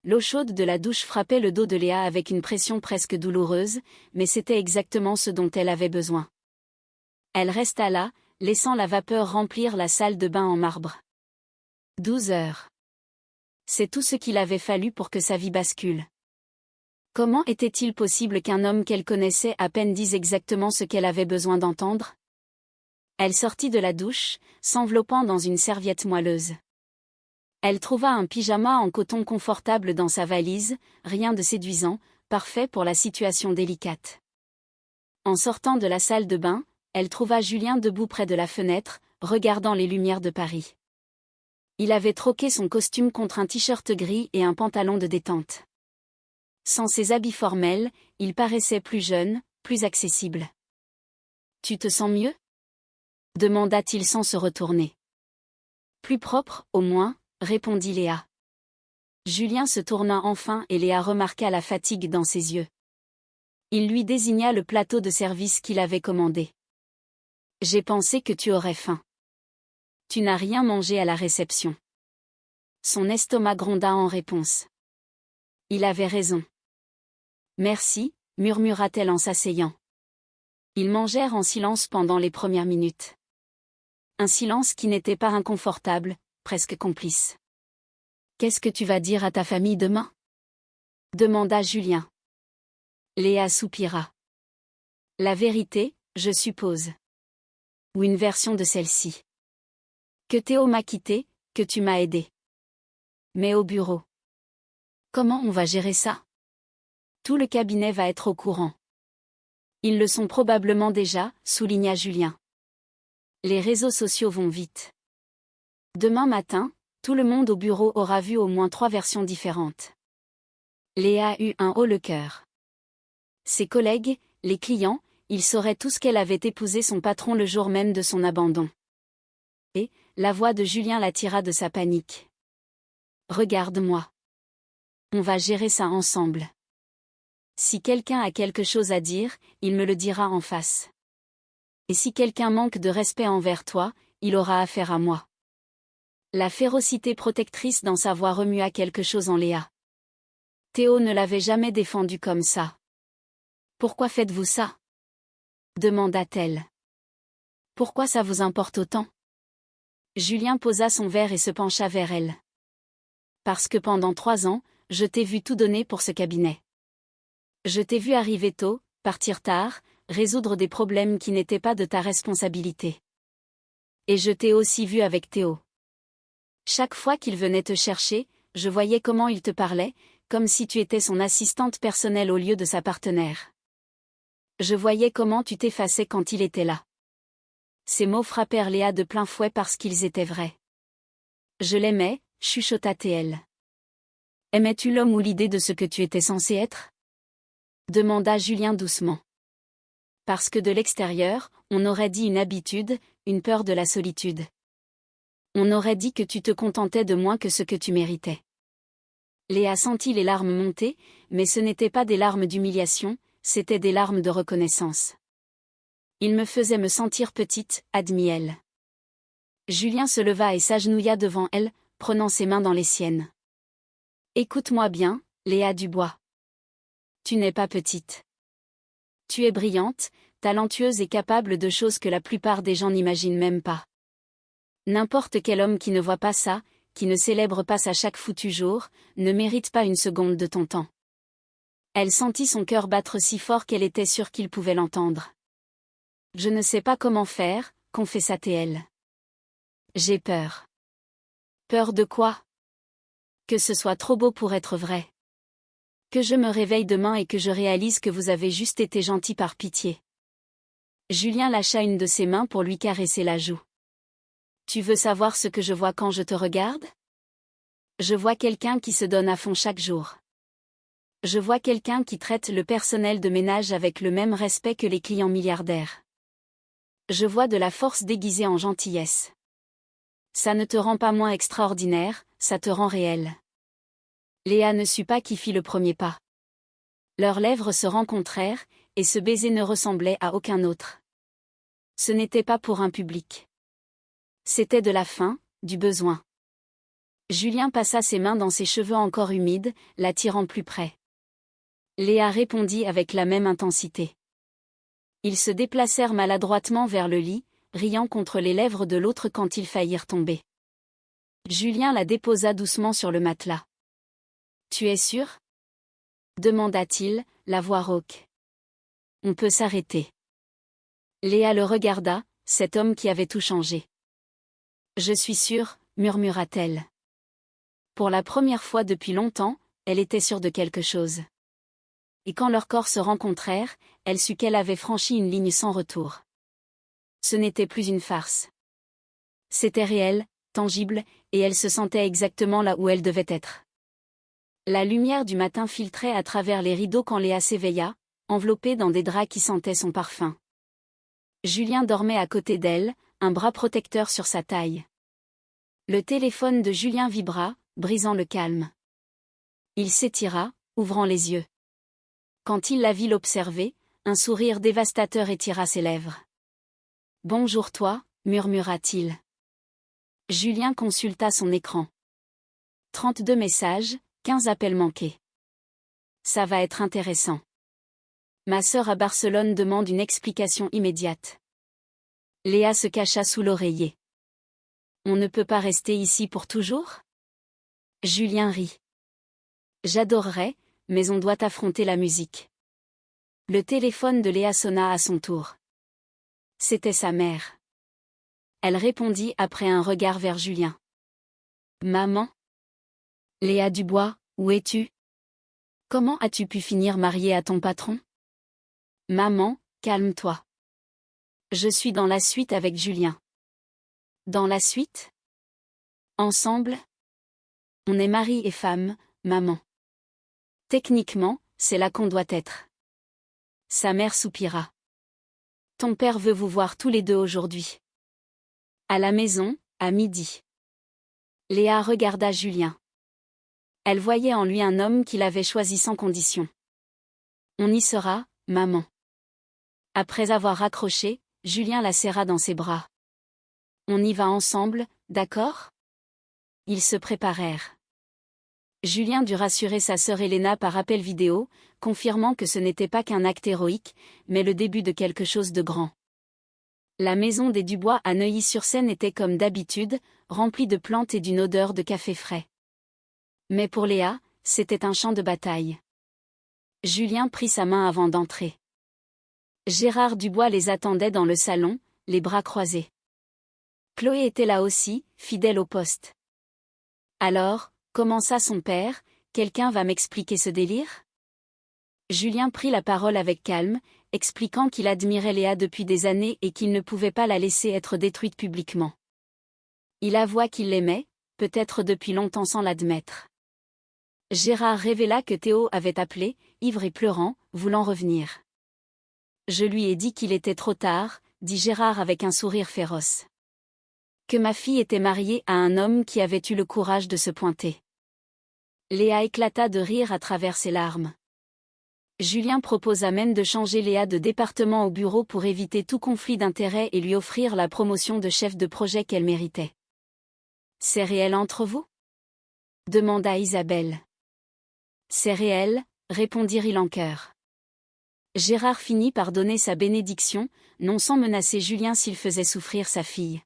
Speaker 1: L'eau chaude de la douche frappait le dos de Léa avec une pression presque douloureuse, mais c'était exactement ce dont elle avait besoin. Elle resta là, laissant la vapeur remplir la salle de bain en marbre. 12 heures. C'est tout ce qu'il avait fallu pour que sa vie bascule. Comment était-il possible qu'un homme qu'elle connaissait à peine dise exactement ce qu'elle avait besoin d'entendre? Elle sortit de la douche, s'enveloppant dans une serviette moelleuse. Elle trouva un pyjama en coton confortable dans sa valise, rien de séduisant, parfait pour la situation délicate. En sortant de la salle de bain, elle trouva Julien debout près de la fenêtre, regardant les lumières de Paris. Il avait troqué son costume contre un t-shirt gris et un pantalon de détente. Sans ses habits formels, il paraissait plus jeune, plus accessible. « Tu te sens mieux ?» demanda-t-il sans se retourner. « Plus propre, au moins », répondit Léa. Julien se tourna enfin et Léa remarqua la fatigue dans ses yeux. Il lui désigna le plateau de service qu'il avait commandé. « J'ai pensé que tu aurais faim. Tu n'as rien mangé à la réception. » Son estomac gronda en réponse. Il avait raison. « Merci, » murmura-t-elle en s'asseyant. Ils mangèrent en silence pendant les premières minutes. Un silence qui n'était pas inconfortable, presque complice. « Qu'est-ce que tu vas dire à ta famille demain ?» demanda Julien. Léa soupira. « La vérité, je suppose. Ou une version de celle-ci. Que Théo m'a quitté, que tu m'as aidé. Mais au bureau. Comment on va gérer ça? Tout le cabinet va être au courant. » Ils le sont probablement déjà, souligna Julien. Les réseaux sociaux vont vite. Demain matin, tout le monde au bureau aura vu au moins 3 versions différentes. Léa eut un haut le cœur. Ses collègues, les clients, ils sauraient tous qu'elle avait épousé son patron le jour même de son abandon. Et, la voix de Julien l'attira de sa panique. « Regarde-moi. On va gérer ça ensemble. Si quelqu'un a quelque chose à dire, il me le dira en face. Et si quelqu'un manque de respect envers toi, il aura affaire à moi. » La férocité protectrice dans sa voix remua quelque chose en Léa. Théo ne l'avait jamais défendu comme ça. « Pourquoi faites-vous ça ?» demanda-t-elle. « Pourquoi ça vous importe autant ?» Julien posa son verre et se pencha vers elle. « Parce que pendant 3 ans, je t'ai vu tout donner pour ce cabinet. Je t'ai vu arriver tôt, partir tard, résoudre des problèmes qui n'étaient pas de ta responsabilité. Et je t'ai aussi vu avec Théo. Chaque fois qu'il venait te chercher, je voyais comment il te parlait, comme si tu étais son assistante personnelle au lieu de sa partenaire. Je voyais comment tu t'effaçais quand il était là. » Ces mots frappèrent Léa de plein fouet parce qu'ils étaient vrais. « Je l'aimais, » chuchota-t-elle. « Aimais-tu l'homme ou l'idée de ce que tu étais censé être ?» demanda Julien doucement. Parce que de l'extérieur, on aurait dit une habitude, une peur de la solitude. On aurait dit que tu te contentais de moins que ce que tu méritais. Léa sentit les larmes monter, mais ce n'étaient pas des larmes d'humiliation, c'étaient des larmes de reconnaissance. Il me faisait me sentir petite, admit-elle. Julien se leva et s'agenouilla devant elle, prenant ses mains dans les siennes. Écoute-moi bien, Léa Dubois. Tu n'es pas petite. Tu es brillante, talentueuse et capable de choses que la plupart des gens n'imaginent même pas. N'importe quel homme qui ne voit pas ça, qui ne célèbre pas ça chaque foutu jour, ne mérite pas une seconde de ton temps. Elle sentit son cœur battre si fort qu'elle était sûre qu'il pouvait l'entendre. Je ne sais pas comment faire, confessa-t-elle. J'ai peur. Peur de quoi? Que ce soit trop beau pour être vrai. Que je me réveille demain et que je réalise que vous avez juste été gentil par pitié. Julien lâcha une de ses mains pour lui caresser la joue. Tu veux savoir ce que je vois quand je te regarde? Je vois quelqu'un qui se donne à fond chaque jour. Je vois quelqu'un qui traite le personnel de ménage avec le même respect que les clients milliardaires. Je vois de la force déguisée en gentillesse. Ça ne te rend pas moins extraordinaire, ça te rend réel. Léa ne sut pas qui fit le premier pas. Leurs lèvres se rencontrèrent, et ce baiser ne ressemblait à aucun autre. Ce n'était pas pour un public. C'était de la faim, du besoin. Julien passa ses mains dans ses cheveux encore humides, l'attirant plus près. Léa répondit avec la même intensité. Ils se déplacèrent maladroitement vers le lit, riant contre les lèvres de l'autre quand ils faillirent tomber. Julien la déposa doucement sur le matelas. « Tu es sûr ?» demanda-t-il, la voix rauque. « On peut s'arrêter. » Léa le regarda, cet homme qui avait tout changé. « Je suis sûre, » murmura-t-elle. Pour la première fois depuis longtemps, elle était sûre de quelque chose. Et quand leurs corps se rencontrèrent, elle sut qu'elle avait franchi une ligne sans retour. Ce n'était plus une farce. C'était réel, tangible, et elle se sentait exactement là où elle devait être. La lumière du matin filtrait à travers les rideaux quand Léa s'éveilla, enveloppée dans des draps qui sentaient son parfum. Julien dormait à côté d'elle, un bras protecteur sur sa taille. Le téléphone de Julien vibra, brisant le calme. Il s'étira, ouvrant les yeux. Quand il la vit l'observer, un sourire dévastateur étira ses lèvres. « Bonjour toi », murmura-t-il. Julien consulta son écran. 32 messages, 15 appels manqués. Ça va être intéressant. Ma sœur à Barcelone demande une explication immédiate. Léa se cacha sous l'oreiller. On ne peut pas rester ici pour toujours? Julien rit. J'adorerais, mais on doit affronter la musique. Le téléphone de Léa sonna à son tour. C'était sa mère. Elle répondit après un regard vers Julien. Maman? Léa Dubois, où es-tu? Comment as-tu pu finir mariée à ton patron? Maman, calme-toi. Je suis dans la suite avec Julien. Dans la suite? Ensemble? On est mari et femme, maman. Techniquement, c'est là qu'on doit être. Sa mère soupira. Ton père veut vous voir tous les deux aujourd'hui. À la maison, à midi. Léa regarda Julien. Elle voyait en lui un homme qu'il avait choisi sans condition. On y sera, maman. Après avoir raccroché, Julien la serra dans ses bras. On y va ensemble, d'accord? Ils se préparèrent. Julien dut rassurer sa sœur Helena par appel vidéo, confirmant que ce n'était pas qu'un acte héroïque, mais le début de quelque chose de grand. La maison des Dubois à Neuilly-sur-Seine était comme d'habitude, remplie de plantes et d'une odeur de café frais. Mais pour Léa, c'était un champ de bataille. Julien prit sa main avant d'entrer. Gérard Dubois les attendait dans le salon, les bras croisés. Chloé était là aussi, fidèle au poste. Alors, commença son père, quelqu'un va m'expliquer ce délire? Julien prit la parole avec calme, expliquant qu'il admirait Léa depuis des années et qu'il ne pouvait pas la laisser être détruite publiquement. Il avoua qu'il l'aimait, peut-être depuis longtemps sans l'admettre. Gérard révéla que Théo avait appelé, ivre et pleurant, voulant revenir. Je lui ai dit qu'il était trop tard, dit Gérard avec un sourire féroce. Que ma fille était mariée à un homme qui avait eu le courage de se pointer. Léa éclata de rire à travers ses larmes. Julien proposa même de changer Léa de département au bureau pour éviter tout conflit d'intérêts et lui offrir la promotion de chef de projet qu'elle méritait. C'est réel entre vous? Demanda Isabelle. C'est réel, répondit-il en chœur. Gérard finit par donner sa bénédiction, non sans menacer Julien s'il faisait souffrir sa fille.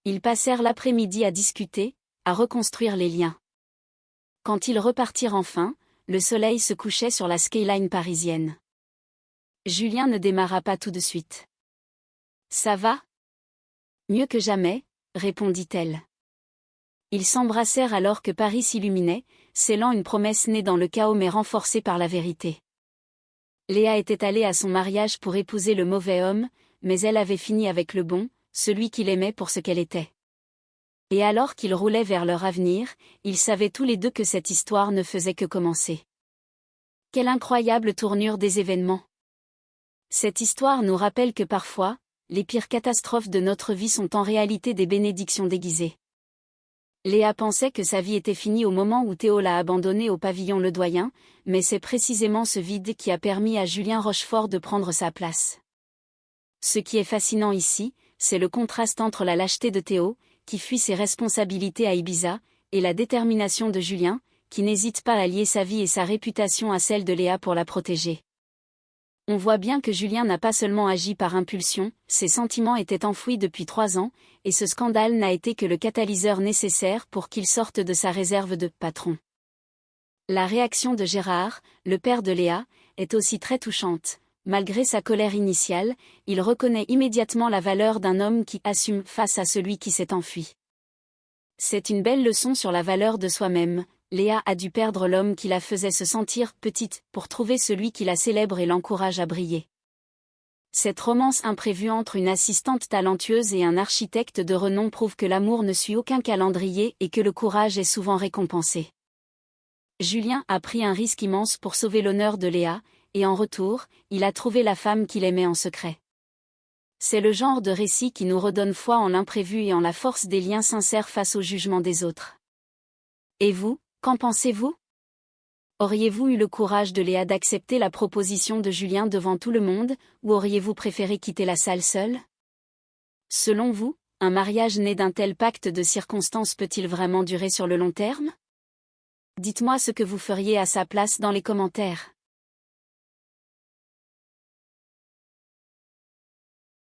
Speaker 1: Ils passèrent l'après-midi à discuter, à reconstruire les liens. Quand ils repartirent enfin, le soleil se couchait sur la skyline parisienne. Julien ne démarra pas tout de suite. « Ça va ? » « Mieux que jamais, » répondit-elle. Ils s'embrassèrent alors que Paris s'illuminait, scellant une promesse née dans le chaos mais renforcée par la vérité. Léa était allée à son mariage pour épouser le mauvais homme, mais elle avait fini avec le bon, celui qu'il aimait pour ce qu'elle était. Et alors qu'ils roulaient vers leur avenir, ils savaient tous les deux que cette histoire ne faisait que commencer. Quelle incroyable tournure des événements! Cette histoire nous rappelle que parfois, les pires catastrophes de notre vie sont en réalité des bénédictions déguisées. Léa pensait que sa vie était finie au moment où Théo l'a abandonnée au pavillon Ledoyen, mais c'est précisément ce vide qui a permis à Julien Rochefort de prendre sa place. Ce qui est fascinant ici, c'est le contraste entre la lâcheté de Théo, qui fuit ses responsabilités à Ibiza, et la détermination de Julien, qui n'hésite pas à lier sa vie et sa réputation à celle de Léa pour la protéger. On voit bien que Julien n'a pas seulement agi par impulsion, ses sentiments étaient enfouis depuis 3 ans, et ce scandale n'a été que le catalyseur nécessaire pour qu'il sorte de sa réserve de « patron ». La réaction de Gérard, le père de Léa, est aussi très touchante. Malgré sa colère initiale, il reconnaît immédiatement la valeur d'un homme qui assume face à celui qui s'est enfui. C'est une belle leçon sur la valeur de soi-même. Léa a dû perdre l'homme qui la faisait se sentir petite pour trouver celui qui la célèbre et l'encourage à briller. Cette romance imprévue entre une assistante talentueuse et un architecte de renom prouve que l'amour ne suit aucun calendrier et que le courage est souvent récompensé. Julien a pris un risque immense pour sauver l'honneur de Léa, et en retour, il a trouvé la femme qu'il aimait en secret. C'est le genre de récit qui nous redonne foi en l'imprévu et en la force des liens sincères face au jugement des autres. Et vous, qu'en pensez-vous? Auriez-vous eu le courage de Léa d'accepter la proposition de Julien devant tout le monde, ou auriez-vous préféré quitter la salle seule? Selon vous, un mariage né d'un tel pacte de circonstances peut-il vraiment durer sur le long terme? Dites-moi ce que vous feriez à sa place dans les commentaires.